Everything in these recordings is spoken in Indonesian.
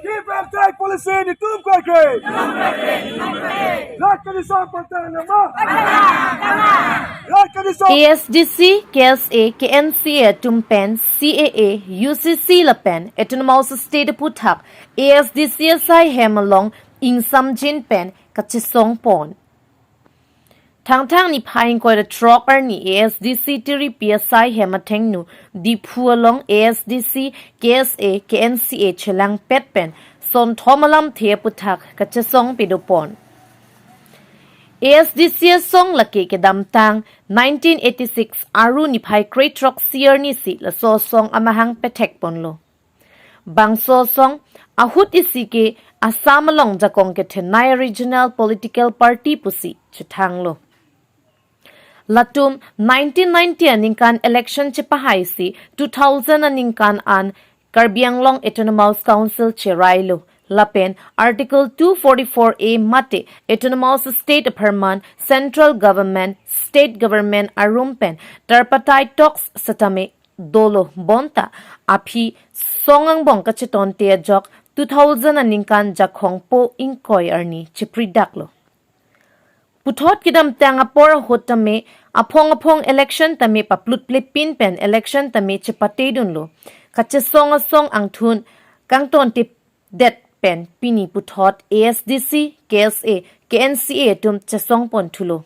Keep aphuthak policy ni tum koi ke. Lak kachesong pantang nama. Lak kachesong. ASDC KSA KNCA tumpen CAA UCC lapen autonomous state aphuthak ASDC hemalong ingsamjin pen kachesong pon. Thang ni phaing koi the trapper ni ASDC tiri PSI hematheng nu di phualong ASDC KSA KNCA chelang pet pen son thomalam the puthak kachesong pedopon. ASDC song laki ke damtang 1986 aru ni phai crate truck seer ni si la so song amahang petek ponlo. Bang so song ahut isi ke asamalong jakong ke Thenai Regional Political Party pusi chithanglo. Latum 1990 aninkan election chipahai si 2000 aninkan an Karbianglong Autonomous Council cherailo. Lapen Article 244A mate Autonomous State Perman Central Government State Government arumpen tarpatai talks satame dolo bonta aphi songang bong kacheton te jok 2000 aninkan jakhong po inkoi arni chipridaklo. Puthot kidam tang apor hotame apong election tame paplut pin pen election tame chipate dunlo kachesong song angthun kangton tip det pen pini puthot ASDC KSA KNCA tum chesong pon thulo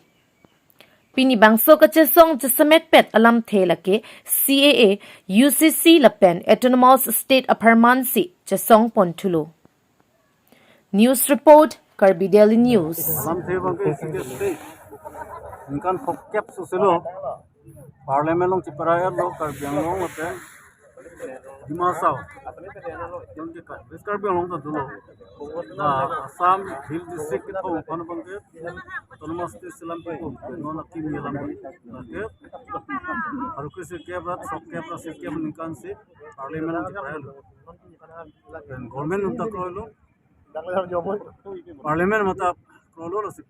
pini bangso kachesong chesamet pet alam thelake CAA UCC lapen autonomous state aparmansi chesong pon thulo. News report Karbi Daily News. Inkan fokkep suselo parliament long ciparaya lo Karbianglong lapen dimasau yang dekat Karbianglong tu dulu Assam Hill District itu mana bangke autonomous state selam itu nona kimi lam bangke haru kisi kebrat sok kebrat sikya meningkan si parliament long ciparaya lo dan government untuk kalau parliament mata kalau lo si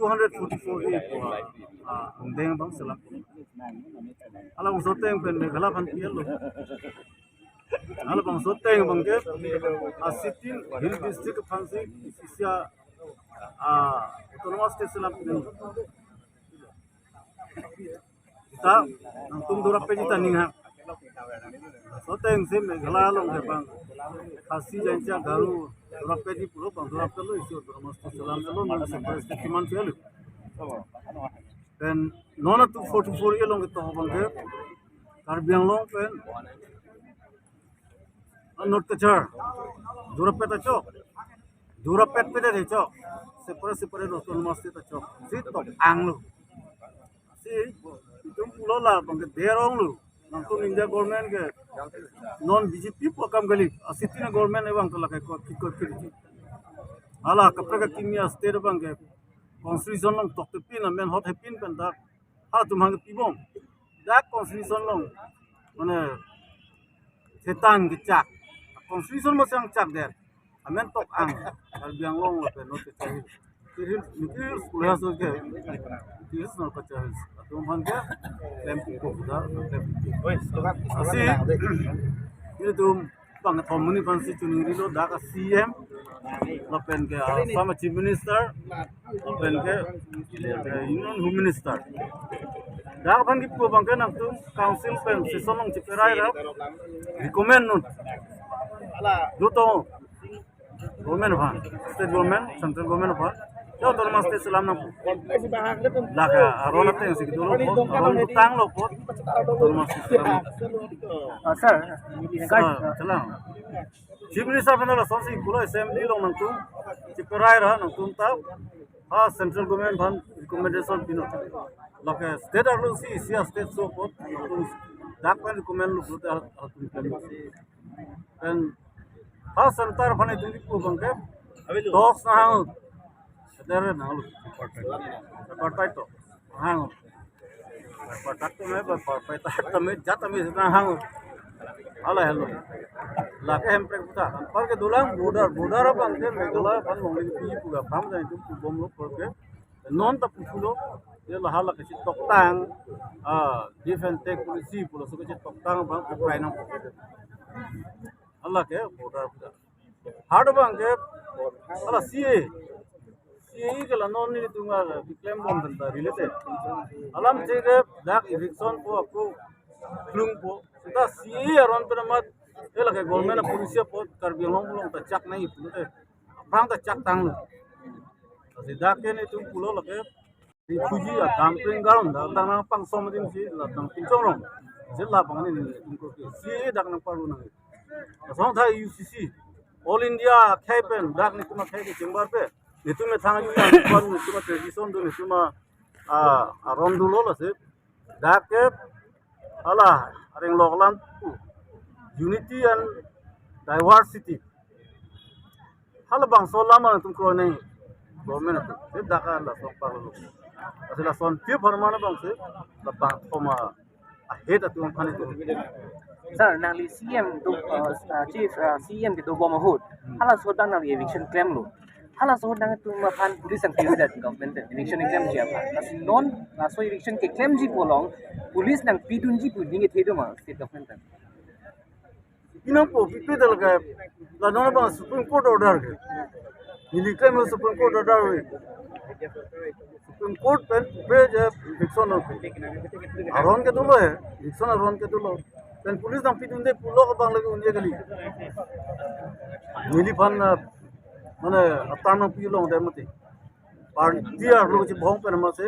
244 undang bang selam alam soteng pen meghala pan piel lo alam bang soteng bang ke asitin hill district phansi sisia autonomous state selam kita antum durap pe jita ninga soteng se meghala lo ke bang khasi jancha garu durap pe di puro bang durap lo isi autonomous state selam lo mana se kiman piel then nona 244 year long to bangke Karbianglong pen not kachar durapet achok durapet pe de chok separe autonomous state achok sit to anglo si tum pulola bangke derong lu nangtung India government ke non BJP pokam gali asitina government ebang to lakai ko kiri ala kapra kimia state bangke constitution long tok pin men hot pin pen da ha tumhang pibom da constitution long mane setan gicak constitution mo sang chak der amen tok ang Karbianglong lapen no te chahi nikir kulah so ke is no ka chahi tumhang ke tempu ko da asi ini tum bang thomuni pansi chuningri lo da ka CM lapen ke sama chief minister lapen ke union home minister da kan gipu bang ke nang tum council pen sesonong ciperai ra recommend nun duto government bhan state government central government bhan yo autonomous state selam nang laka arona te sik dulu aron tang lo pot autonomous state Sir, selam chief minister banola sosi kulo assembly long nang tum ciperai ra nang tum ta central government bhan recommendation pino laka state arlo si state so pot dak pan recommend lu puta and center bhane tum ku bangke talks na hang there na lu partai to hang partai to me partai to me jata me na hang ala hello lake hempre puta par ke dulang border bangke megala pan mongli pi puga pam jai tum bom lo porke non ta pulo ye la hala ke toktang defense tech policy pulo so ke toktang bang prai na Allah ke border hard bang ke Allah CAA ke la non ni tunga claim bom danta related alam chege dak eviction po aku flung po sita CAA aron pe mat ela ke government police po karbi long ta chak nahi pulute prang ta chak tang lu sida ke ni tung pulo la ke refugee a dumping ground da tang pang som din si la tang pinchong rong jilla bang ni tung ko CAA dak nang paru nang song thai UCC All India Kaipen dak ni tuma khai ke chamber pe ni tume thang ju yang kon ni tuma tradition du ni tuma a rom du lo se dak ke ala areng loklan unity and diversity hala bang so lama tum kro nei government se dak la so par lo asila son ti farmana bang se la bang thoma a heta tum khani tu Sir, nang CM tu chief CM di Dobo Mahut, hala sodang nang eviction claim lu. Hala sodang tu mapan police and PU that government eviction claim siapa. Nasi non so eviction ke claim ji polong police nang pidun ji puding itu itu mah state government. Inang po pipidal ka la non bang Supreme Court order ke ni claim Supreme Court order Supreme Court pen page eviction aron ke dulo hai eviction aron ke dulo pen police nang pidun de pulo ka bang lagi unye gali nili pan mane atana pilo de mati par dia lo chi bhong pen ma se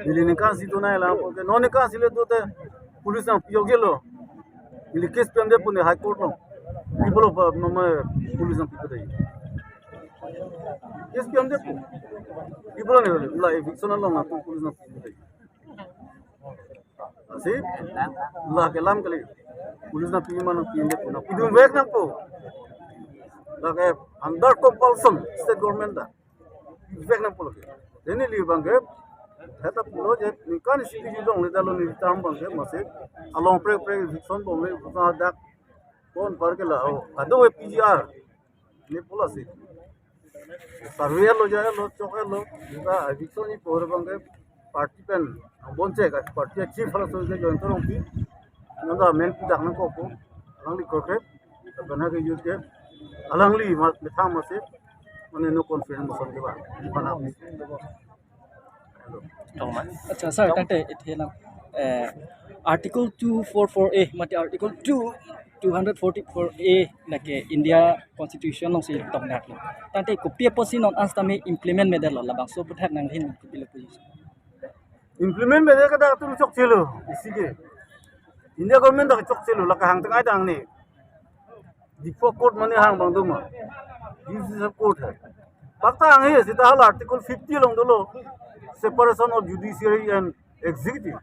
nili nikan si to na la po ke non nikan si le do te police nang pio gelo nili case pen de pune high court lo people of mama police nang pio dai case pen de pu people ne la eviction lo na police nang pio dai asi la ke lam kali police na pio man pio de puna pidun wek nang po lagi under compulsion state government da wek nang po ini li bang ke heta pulo je nikan sidi ji dong le dalo ni tam bang ke mase along pre eviction bom le sa dak kon par ke la ado we PGR ni pula si survey lo jaya lo choke lo da eviction ni por bang ke party pen bonche ka party chief hala so je join torong pi nanda men pi dak nang ko ko lang li ko ke bana ke use ke alang li ma thang ma se mane no confidence mo son ke ba bana अच्छा सर तंटे इथेला article 244A मते article 244A नके India constitution no से तंगनात तंटे कोपिया पसी नॉन आस्ता में इंप्लीमेंट में दल लबांग सो पथाक नंग हिन पिले position implement me de ka da tu chok chelo isi ke India government da chok chelo la ka hang tangai dang ni dipo court mane hang bang duma this is a court hai pakta hang he sita hal article 50 long dolo separation of judiciary and executive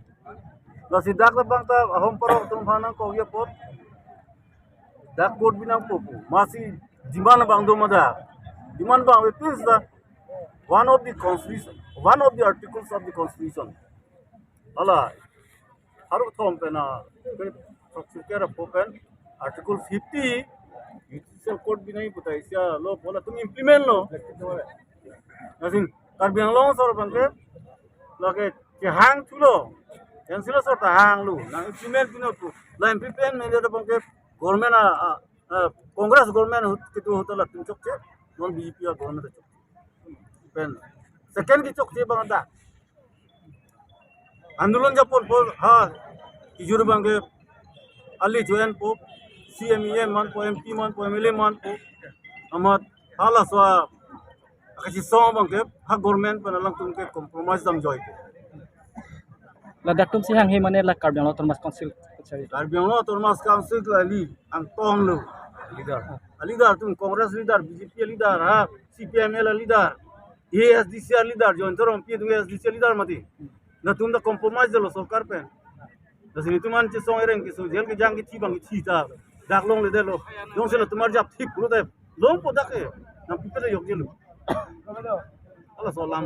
la sida ka bang ta hom paro tum phana ko ye pot da court binang popu masi diman bang duma da diman bang it is the one of the constitution one of the articles of the constitution ala haru thom pena ke popen article 50 judicial court binai putai sia lo bola tum implement lo nasin karbiang long sor bangke lage ke hang thulo cancel sor ta hang lu na implement bino pu la implement me de bangke government congress government kitu hotala tum chok che non BJP government chok pen second ki chok che bang da आंदोलन जब पोल हाँ इजुर बंगे अली जोन पो CME मान पो MP मान पो MLA मान पो अमत हाला स्वा kachesong bangke ha government panalang tumke compromise dam joy la datum si hang he mane la karbiang lo tormas council karbiang lo tormas council ali ang tong lo leader tum congress leader BJP leader ha CPML leader ASDC leader join torong pi ASDC leader mati na tum da compromise lo sarkar pe da sini tuman che song ereng ki so jel ki jang ki chi bang ki chi ta dak long le de lo dong se lo tumar jap thik pro de long po dak e na pi pe yok jelu ala so lam